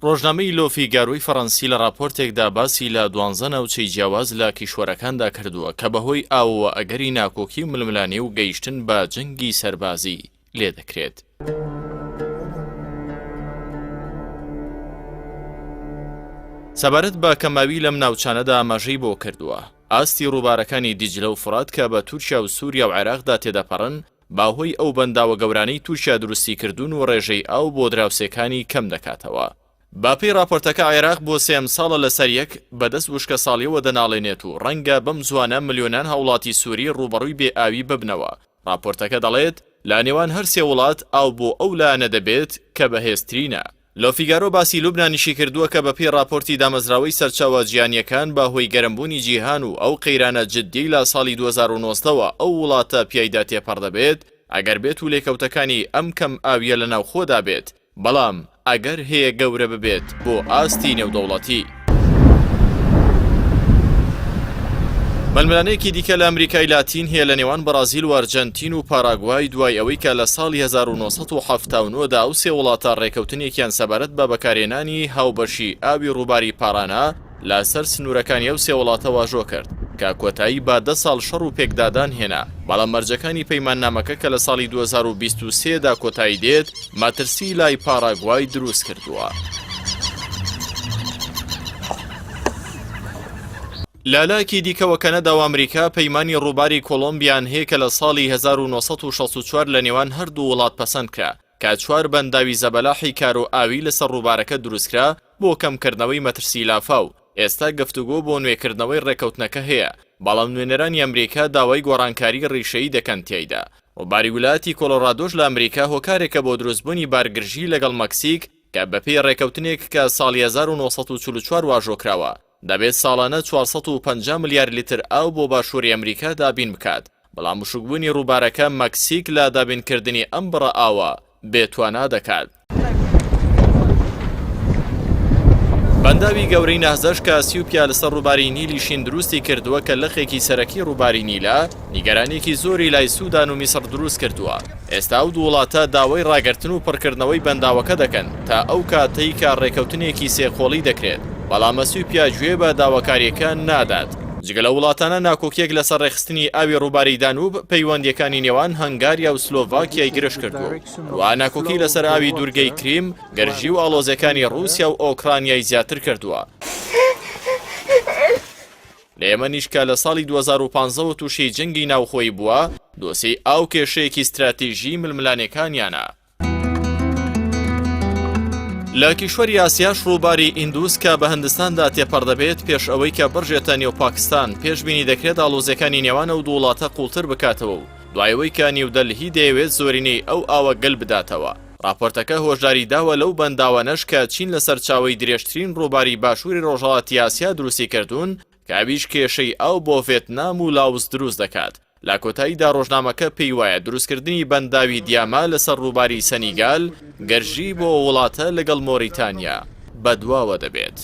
ڕۆژنامەی لۆفیگاروی فەڕەنسی لە راپۆرتێکدا باسی لە 12 ناوچەی جیاواز لە کیشوەرەکاندا کردووە کە بەهۆی ئاوە ئەگەری ناکۆکی و ململانی و گەیشتن بە جەنگی سەربازی لێ دەکرێت. سەبارەت بە کەماوی لەم ناوچانەدا ئاماژەی بۆ کردووە. ئاستی ڕووبارەکانی دیجلە و فورات کە بە تورکیا و سووریا و عێراقدا تێدەپەڕن باهۆی ئەو بەنداوە گەورانەی تورکیا دروستی کردوون و ڕێژەی ئاو بۆ دراوسێکانی کەم دەکاتەوە. باپی راپۆرتەکە عێراق بۆ سێم ساڵە لەسەر یەک بەدەست وشکە ساڵیەوە دەناڵێنێت و ڕەنگە بەم زوانە ملیۆنان هاوڵاتی سووری ڕوبەڕووی بێ ئاوی ببنەوە. راپۆرتەکە دەڵێت لە نێوان هەر سێ وڵات ئاو بۆ ئەو لایەنە دەبێت کە بەهێزترینە. لۆفیگارۆ باسی لوبنانیشی کردووە کە بەپێی راپۆرتی دامەزراوەی سەرچاوە جیهانیەکان باهۆی گەرمبوونی جیهان و ئەو قەیرانە جددی لە ساڵی 2009ەوە ئەو وڵاتە پیایدا تێپەڕ دەبێت ئەگەر بێت و لێکەوتەکانی ئەم کەم ئاویە لەناو خۆدا بێت، بەڵام ئەگەر هەیە گەورە ببێت بۆ ئاستی نێودەوڵەتی. مەلملانەیەکی دیکە لە ئەمریکای لاتین هەیە لە نێوان بەرازیل و ئەرجەنتین و پاراگوای دوای ئەوەی کە لە ساڵی 1970دا ئەو سێ وڵاتە ڕێکەوتنێکیان سەبارەت بە بەکارهێنانی هاوبەشی ئاوی ڕووباری پارانە لەسەر سنوورەکانی ئەو سێ وڵاتە واژۆ کرد کە کۆتایی با 10 ساڵ شەڕ و پێکدادان هێنا. بەڵام مەرجەکانی پەیماننامەکە کە لە ساڵی 2023دا کۆتایی دێت ماترسی لای پاراگوای دروست کردووە. لالایەکی دیکەوە کەنەدا و ئەمریکا پەیمانی ڕووباری کۆلۆمبیان هەیە کە لە ساڵی 1964 لە نێوان هەردوو وڵات پەسەند کرا کە 4 بەنداوی زەبەلاحی کار و ئاوی لەسەر ڕووبارەکە دروستکرا بۆ کەمکردنەوەی مەترسی لافاو. ئێستا گفتوگۆ بۆ نوێکردنەوەی ڕێکەوتنەکە هەیە، بەڵام نوێنەرانی ئەمریکا داوای گۆڕانکاری ڕیشەیی دەکەن تیایدا. ڕووباری ویلایەتی کۆلۆرادۆش لە ئەمریکا هۆکارێکە بۆ دروستبوونی بارگرژی لەگەڵ مەکسیک کە بەپێی ڕێکەوتنێک کە ساڵی 1944 واژۆکراوە دەبێت ساڵانە 450 ملیار لیتر ئاو بۆ باشووری ئەمریکا دابین بکات. بەڵام وشکبوونی ڕووبارەکە مەکسیک لە دابینکردنی ئەم بڕە ئاوە بێتوانا دەکات. بەنداوی گەورەی نەهزەش کە ئەسیوپیا لەسەر ڕووباری نیلیشین دروستی کردووە کە لەخێکی سەرەکی ڕووباری نیلە نیگەرانێکی زۆری لای سوودان و میسر دروست کردووە. ئێستا ئەو دوو وڵاتە داوای ڕاگرتن و پڕکردنەوەی بەنداوەکە دەکەن تا ئەو کاتەی کە ڕێکەوتنێکی سێخۆڵی دەکرێت، بەڵام ئەسیوپیا گوێ بە داواکاریەکان نادات. جگە لە وڵاتانە ناکۆکیەک لەسەر ڕێخستنی ئاوی ڕووباری دانوب پەیوەندیەکانی نێوان هەنگاریا و سلۆڤاکیای گرش کردووە و ناکۆکی لەسەر ئاوی دوورگەی کریم گەرژی و ئاڵۆزەکانی رووسیا و ئۆکرانیای زیاتر کردووە. لە ئێمەنیش کە لە ساڵی 2015 تووشی جەنگی ناوخۆی بووە، دۆسەی ئاو کێشەیەکی استراتیژی ململانەکانیانە. لە کیشوەری ئاسیاش ڕووباری ئیندوس کە بە هەندستاندا تێپەڕ دەبێت پێش ئەوەی کە بڕژێتە نێو پاکستان پێشبینی دەکرێت ئاڵۆزەکانی نێوانە و دوو وڵاتە قوڵتر بکاتەوە و دوایەوەی کە نیودەلهی دەیەوێت زۆرینەی ئەو ئاوە گەل بداتەوە. راپۆرتەکە هۆشداری داوە لەو بەنداوانەش کە چین لە سەرچاوەی درێژترین ڕووباری باشووری ڕۆژهەڵاتی ئاسیا دروستی کردوون کە ئەویش کێشەی ئاو بۆ ڤێتنام و لاوس دروست دەکات. لە کۆتاییدا ڕۆژنامەکە پێی وایە دروستکردنی بەنداوی دیاما لەسەر ڕووباری سەنیگال گەرژی بۆ وڵاتە لەگەڵ مۆریتانیا بەدواوە دەبێت.